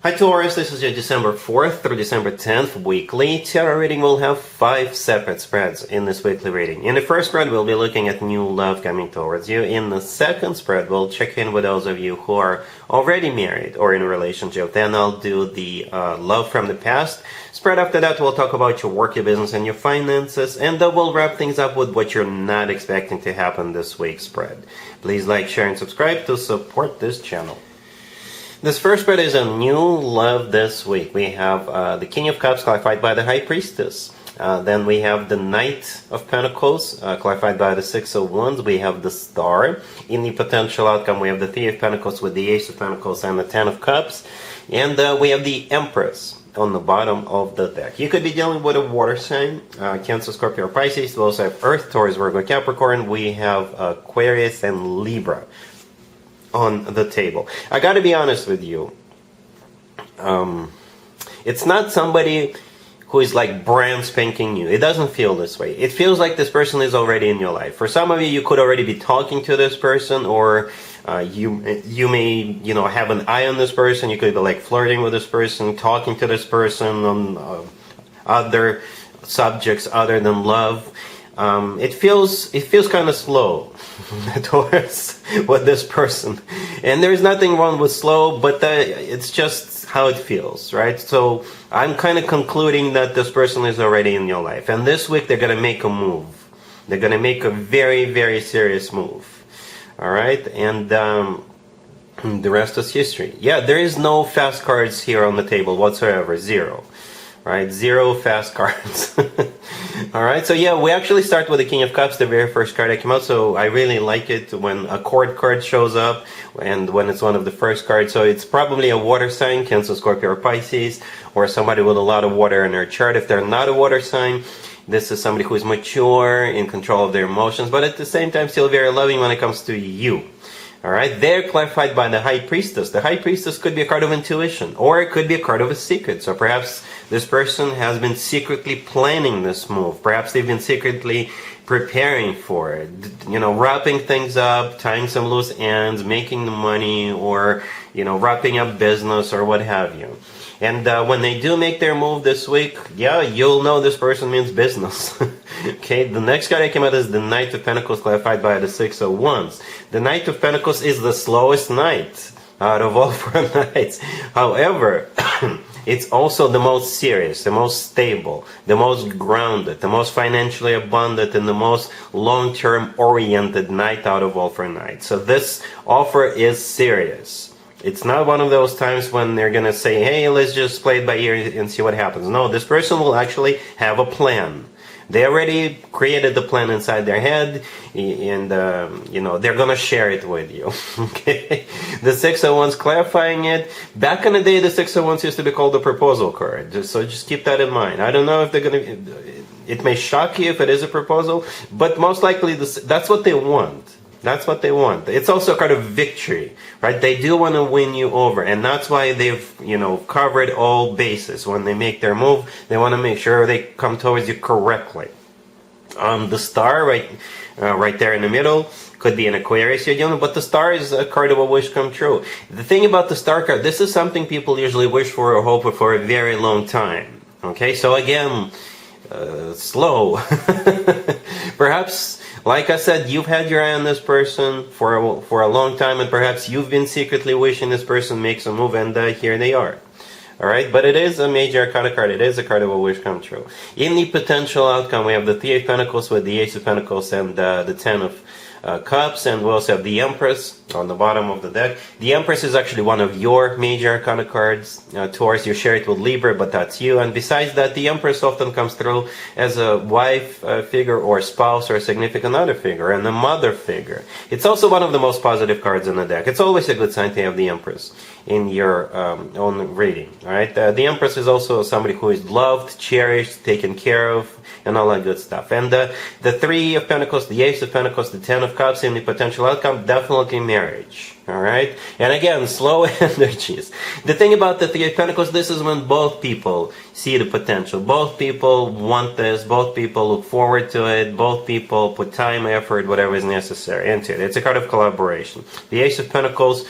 Hi Taurus, this is your December 4th through December 10th weekly tarot reading. We'll have 5 separate spreads in this weekly reading. In the first spread, we'll be looking at new love coming towards you. In the second spread, we'll check in with those of you who are already married or in a relationship. Then I'll do the love from the past. Spread after that, we'll talk about your work, your business, and your finances. And then we'll wrap things up with what you're not expecting to happen this week's spread. Please like, share, and subscribe to support this channel. This first spread is a new love this week. We have the King of Cups clarified by the High Priestess. Then we have the Knight of Pentacles clarified by the Six of Wands. We have the Star. In the potential outcome, we have the Three of Pentacles with the Ace of Pentacles and the Ten of Cups. And we have the Empress on the bottom of the deck. You could be dealing with a water sign, Cancer, Scorpio, or Pisces. We also have Earth, Taurus, Virgo, Capricorn. We have Aquarius and Libra on the table. I gotta be honest with you, it's not somebody who is like brand spanking new. It doesn't feel this way. It feels like this person is already in your life. For some of you, you could already be talking to this person, or you may have an eye on this person. You could be like flirting with this person, talking to this person on other subjects other than love. It feels kind of slow towards with this person, and there's nothing wrong with slow, but it's just how it feels, right? So I'm kind of concluding that this person is already in your life, and this week they're gonna make a move. They're gonna make a very, very serious move. All right, and the rest is history. Yeah, there is no fast cards here on the table whatsoever. Zero. Right, 0 fast cards. Alright, so yeah, we actually start with the King of Cups, the very first card that came out, so I really like it when a court card shows up and when it's one of the first cards. So it's probably a water sign, Cancer, Scorpio, or Pisces, or somebody with a lot of water in their chart. If they're not a water sign, this is somebody who is mature, in control of their emotions, but at the same time still very loving when it comes to you. Alright, they're clarified by the High Priestess. The High Priestess could be a card of intuition, or it could be a card of a secret. So perhaps this person has been secretly planning this move. Perhaps they've been secretly preparing for it. Wrapping things up, tying some loose ends, making the money, or, wrapping up business, or what have you. And when they do make their move this week, yeah, you'll know this person means business. Okay, the next card that came out is the Knight of Pentacles clarified by the Six of Wands. The Knight of Pentacles is the slowest knight out of all 4 knights. However, it's also the most serious, the most stable, the most grounded, the most financially abundant, and the most long-term oriented knight out of all 4 knights. So this offer is serious. It's not one of those times when they're gonna say, hey, let's just play it by ear and see what happens. No, this person will actually have a plan. They already created the plan inside their head, and they're gonna share it with you. Okay, the Six of Wands clarifying it. Back in the day, the Six of Wands used to be called the proposal card. So just keep that in mind. I don't know if they're gonna. It may shock you if it is a proposal, but most likely that's what they want. That's what they want. It's also a card of victory, right? They do want to win you over, and that's why they've, covered all bases. When they make their move, they want to make sure they come towards you correctly. The Star, right there in the middle, could be an Aquarius you're dealing with, but the Star is a card of a wish come true. The thing about the Star card, this is something people usually wish for or hope for a very long time. Okay, so again, slow. Perhaps, like I said, you've had your eye on this person for a long time, and perhaps you've been secretly wishing this person makes a move, and here they are. Alright, but it is a major arcana card. It is a card of a wish come true. In the potential outcome, we have the Three of Pentacles with the Ace of Pentacles and the Ten of Cups, and we also have the Empress on the bottom of the deck. The Empress is actually one of your major arcana cards. Taurus, you share it with Libra, but that's you. And besides that, the Empress often comes through as a wife figure, or spouse, or a significant other figure, and a mother figure. It's also one of the most positive cards in the deck. It's always a good sign to have the Empress in your own reading. Alright, the Empress is also somebody who is loved, cherished, taken care of, and all that good stuff. And the Three of Pentacles, the Ace of Pentacles, the Ten of Cups, in the potential outcome, definitely marriage. Alright? And again, slow energies. The thing about the Three of Pentacles, this is when both people see the potential. Both people want this. Both people look forward to it. Both people put time, effort, whatever is necessary into it. It's a card of collaboration. The Ace of Pentacles,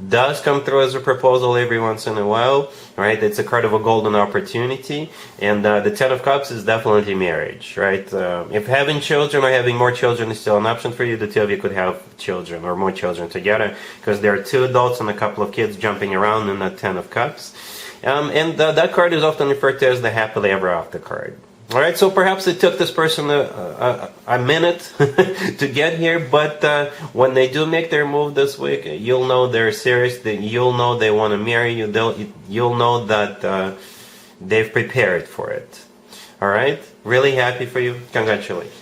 does come through as a proposal every once in a while, right? It's a card of a golden opportunity, and the Ten of Cups is definitely marriage, right? If having children or having more children is still an option for you, the two of you could have children or more children together, because there are two adults and a couple of kids jumping around in the Ten of Cups. And that card is often referred to as the happily ever after card. All right, so perhaps it took this person a minute to get here, but when they do make their move this week, you'll know they're serious. You'll know they want to marry you. You'll know that they've prepared for it. All right, really happy for you. Congratulations.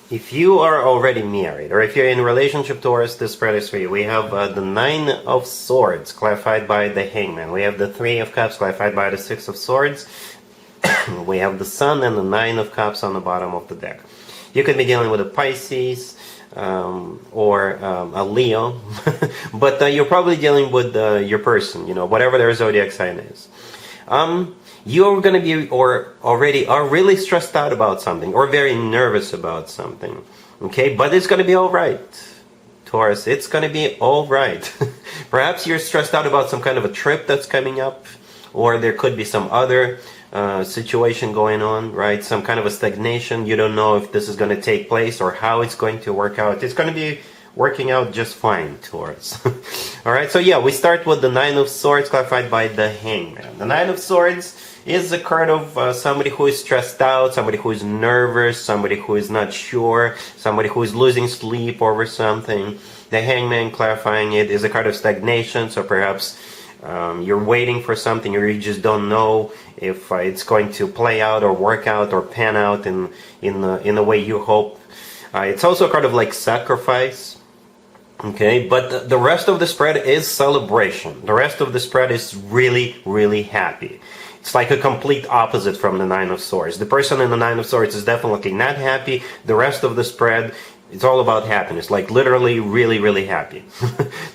If you are already married, or if you're in a relationship, Taurus, this spread is for you. We have the Nine of Swords, clarified by the Hangman. We have the Three of Cups, clarified by the Six of Swords. We have the Sun and the Nine of Cups on the bottom of the deck. You could be dealing with a Pisces or a Leo, but you're probably dealing with your person, whatever their zodiac sign is. You're going to be or already are really stressed out about something or very nervous about something. Okay, but it's going to be all right, Taurus. It's going to be all right. Perhaps you're stressed out about some kind of a trip that's coming up, or there could be some other situation going on, right? Some kind of a stagnation. You don't know if this is going to take place or how it's going to work out. It's going to be working out just fine, Taurus. All right, so yeah, we start with the Nine of Swords, clarified by the Hangman. The Nine of Swords is a card of somebody who is stressed out, somebody who is nervous, somebody who is not sure, somebody who is losing sleep over something. The Hangman, clarifying it, is a card of stagnation, so perhaps you're waiting for something, or you just don't know if it's going to play out or work out or pan out in the way you hope. It's also a card of like sacrifice. Okay, but the rest of the spread is celebration. The rest of the spread is really, really happy. It's like a complete opposite from the Nine of Swords. The person in the Nine of Swords is definitely not happy. The rest of the spread, it's all about happiness, like literally really, really happy.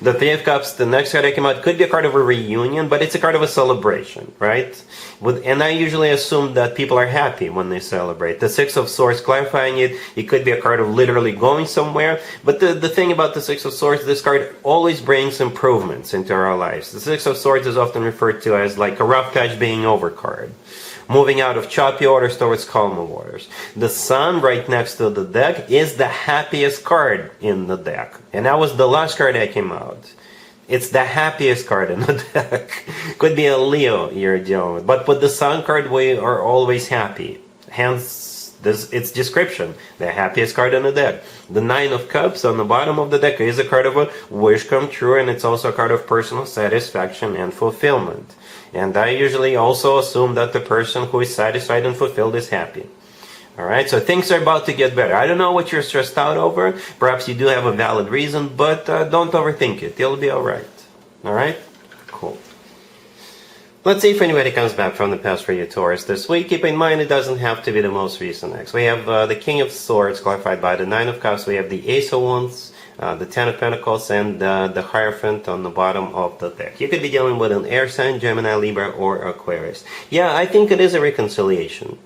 The Three of Cups, the next card that came out, could be a card of a reunion, but it's a card of a celebration, right? And I usually assume that people are happy when they celebrate. The Six of Swords, clarifying it, it could be a card of literally going somewhere. But the thing about the Six of Swords, this card always brings improvements into our lives. The Six of Swords is often referred to as like a rough patch being over card. Moving out of choppy waters towards calmer waters. The Sun right next to the deck is the happiest card in the deck. And that was the last card that came out. It's the happiest card in the deck. Could be a Leo you're dealing with. But with the Sun card, we are always happy. Hence, its description. The happiest card in the deck. The Nine of Cups on the bottom of the deck is a card of a wish come true, and it's also a card of personal satisfaction and fulfillment. And I usually also assume that the person who is satisfied and fulfilled is happy. Alright, so things are about to get better. I don't know what you're stressed out over. Perhaps you do have a valid reason, but don't overthink it. It'll be alright. Alright? Cool. Let's see if anybody comes back from the past for you, Taurus, this week. Keep in mind, it doesn't have to be the most recent ex. We have the King of Swords, clarified by the Nine of Cups. We have the Ace of Wands, the Ten of Pentacles, and the Hierophant on the bottom of the deck. You could be dealing with an air sign, Gemini, Libra, or Aquarius. Yeah, I think it is a reconciliation,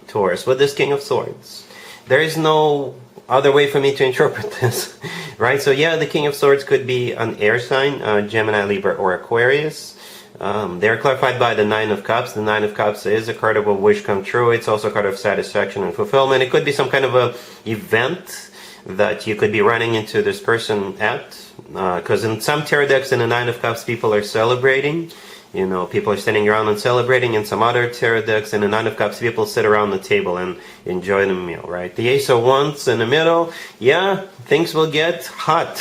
Taurus, with this King of Swords. There is no other way for me to interpret this, right? So yeah, the King of Swords could be an air sign, Gemini, Libra, or Aquarius. They're clarified by the Nine of Cups. The Nine of Cups is a card of a wish come true. It's also a card of satisfaction and fulfillment. It could be some kind of a event that you could be running into this person at, because in some tarot decks in the Nine of Cups, people are celebrating. You know, people are standing around and celebrating. In some other tarot decks in the Nine of Cups, people sit around the table and enjoy the meal, right? The Ace of Wands in the middle, yeah, things will get hot.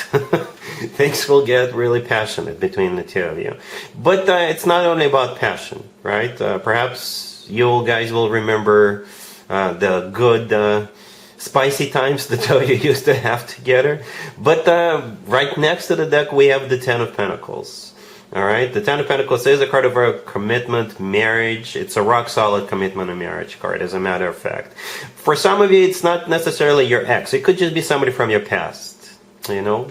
Things will get really passionate between the two of you. But it's not only about passion, right? Perhaps you guys will remember the good spicy times the two of you used to have together. But right next to the deck, we have the Ten of Pentacles. Alright, the Ten of Pentacles is a card of a commitment, marriage. It's a rock-solid commitment and marriage card, as a matter of fact. For some of you, it's not necessarily your ex. It could just be somebody from your past, you know?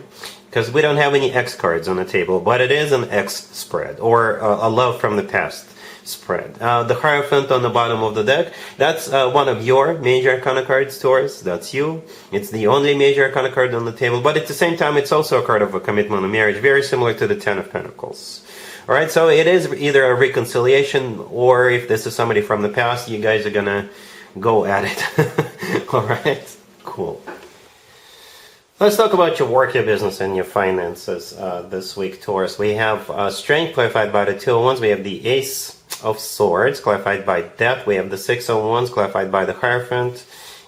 Because we don't have any ex cards on the table, but it is an ex spread, or a love from the past spread. The Hierophant on the bottom of the deck, that's one of your major arcana cards, Taurus. That's you. It's the only major arcana card on the table, but at the same time, it's also a card of a commitment and marriage, very similar to the Ten of Pentacles. All right, so it is either a reconciliation, or if this is somebody from the past, you guys are gonna go at it. All right, cool. Let's talk about your work, your business, and your finances this week, Taurus. We have Strength, clarified by the Two of Wands. We have the Ace of Swords, clarified by Death. We have the Six of Wands, clarified by the Hierophant.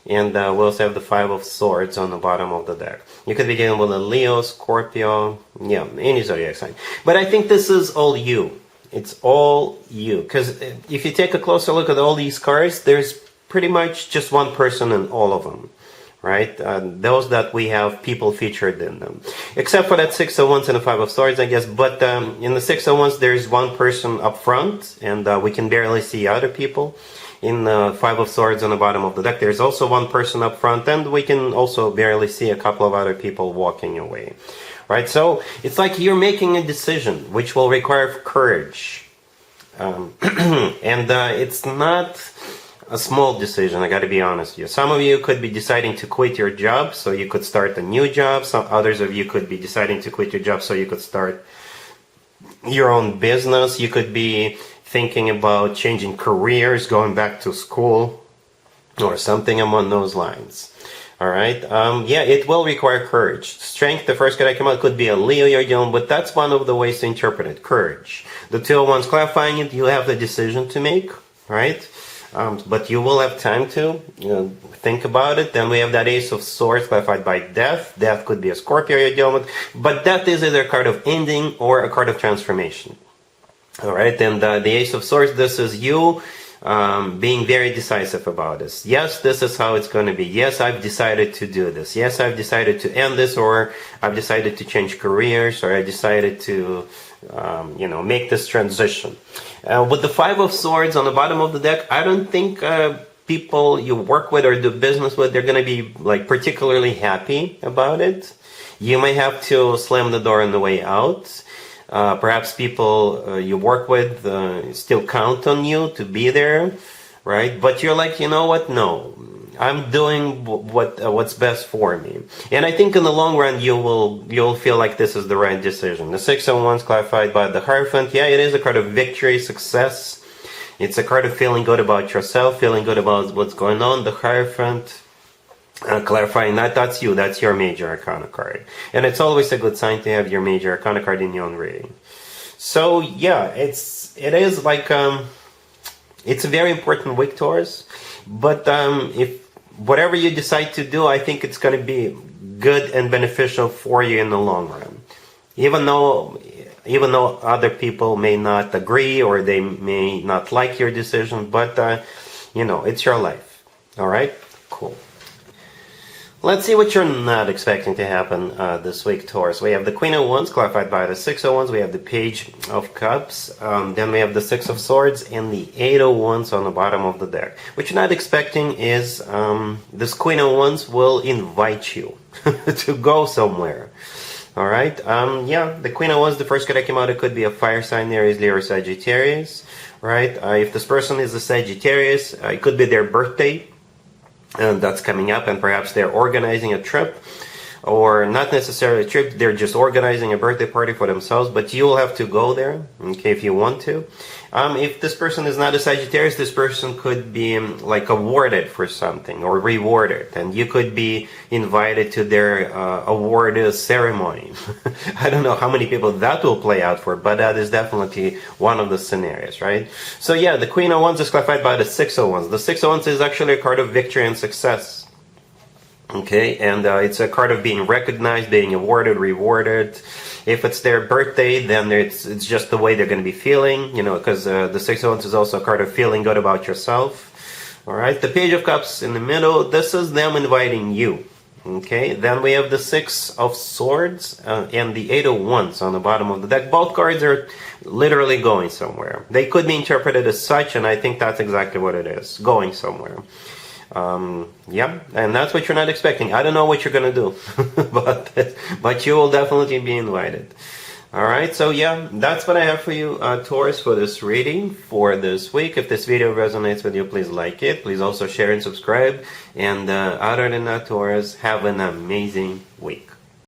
And we also have the Five of Swords on the bottom of the deck. You could be dealing with a Leo, Scorpio, yeah, any zodiac sign. But I think this is all you. It's all you. Because if you take a closer look at all these cards, there's pretty much just one person in all of them. Right? Those that we have people featured in them. Except for that Six of Wands and the Five of Swords, I guess. But in the Six of Wands, there's one person up front, and we can barely see other people. In the Five of Swords on the bottom of the deck, there's also one person up front, and we can also barely see a couple of other people walking away. Right? So it's like you're making a decision, which will require courage. And it's not a small decision, I got to be honest with you. Some of you could be deciding to quit your job so you could start a new job. Some others of you could be deciding to quit your job so you could start your own business. You could be thinking about changing careers, going back to school, or something along those lines. All right. Yeah, it will require courage. Strength, the first card I came out, could be a Leo you're dealing with, but that's one of the ways to interpret it. Courage. The Two of Wands clarifying it, you have the decision to make, right? But you will have time to think about it. Then we have that Ace of Swords clarified by Death. Death could be a Scorpio you're dealing with, but Death is either a card of ending or a card of transformation. All right, and the Ace of Swords, this is you being very decisive about this. Yes, this is how it's going to be. Yes, I've decided to do this. Yes, I've decided to end this, or I've decided to change careers, or I decided to make this transition. With the Five of Swords on the bottom of the deck, I don't think people you work with or do business with, they're going to be like particularly happy about it. You may have to slam the door on the way out. Perhaps people you work with still count on you to be there, right? But you're like, you know what? No, I'm doing what's best for me. And I think in the long run, you'll feel like this is the right decision. The Six of Wands clarified by the Hierophant. Yeah, it is a card of victory, success. It's a card of feeling good about yourself, feeling good about what's going on. The Hierophant clarifying that's you, that's your major arcana card. And it's always a good sign to have your major arcana card in your own reading. So yeah, it is like it's a very important week, Taurus. But if whatever you decide to do, I think it's going to be good and beneficial for you in the long run. Even though other people may not agree or they may not like your decision, but it's your life. All right, cool. Let's see what you're not expecting to happen this week, Taurus. We have the Queen of Wands, clarified by the Six of Wands. We have the Page of Cups. Then we have the Six of Swords and the Eight of Wands on the bottom of the deck. What you're not expecting is this Queen of Wands will invite you to go somewhere. All right? Yeah, the Queen of Wands, the first card that came out, it could be a fire sign, Aries, Leo, or Sagittarius. Right? If this person is a Sagittarius, it could be their birthday. And that's coming up, and perhaps they're organizing a trip, or not necessarily a trip, they're just organizing a birthday party for themselves, but you will have to go there, okay, if you want to. If this person is not a Sagittarius, this person could be like awarded for something or rewarded, and you could be invited to their award ceremony. I don't know how many people that will play out for, but that is definitely one of the scenarios, right? So yeah, the Queen of Wands is clarified by the Six of Wands. The Six of Wands is actually a card of victory and success. Okay, and it's a card of being recognized, being awarded, rewarded. If it's their birthday, then it's just the way they're going to be feeling, because the Six of Wands is also a card of feeling good about yourself. All right, the Page of Cups in the middle, this is them inviting you. Okay, then we have the Six of Swords and the Eight of Wands on the bottom of the deck. Both cards are literally going somewhere. They could be interpreted as such, and I think that's exactly what it is, going somewhere. Yeah, and that's what you're not expecting. I don't know what you're gonna do, but you will definitely be invited. Alright, so yeah, that's what I have for you, Taurus, for this reading for this week. If this video resonates with you, please like it. Please also share and subscribe. And other than that, Taurus, have an amazing week.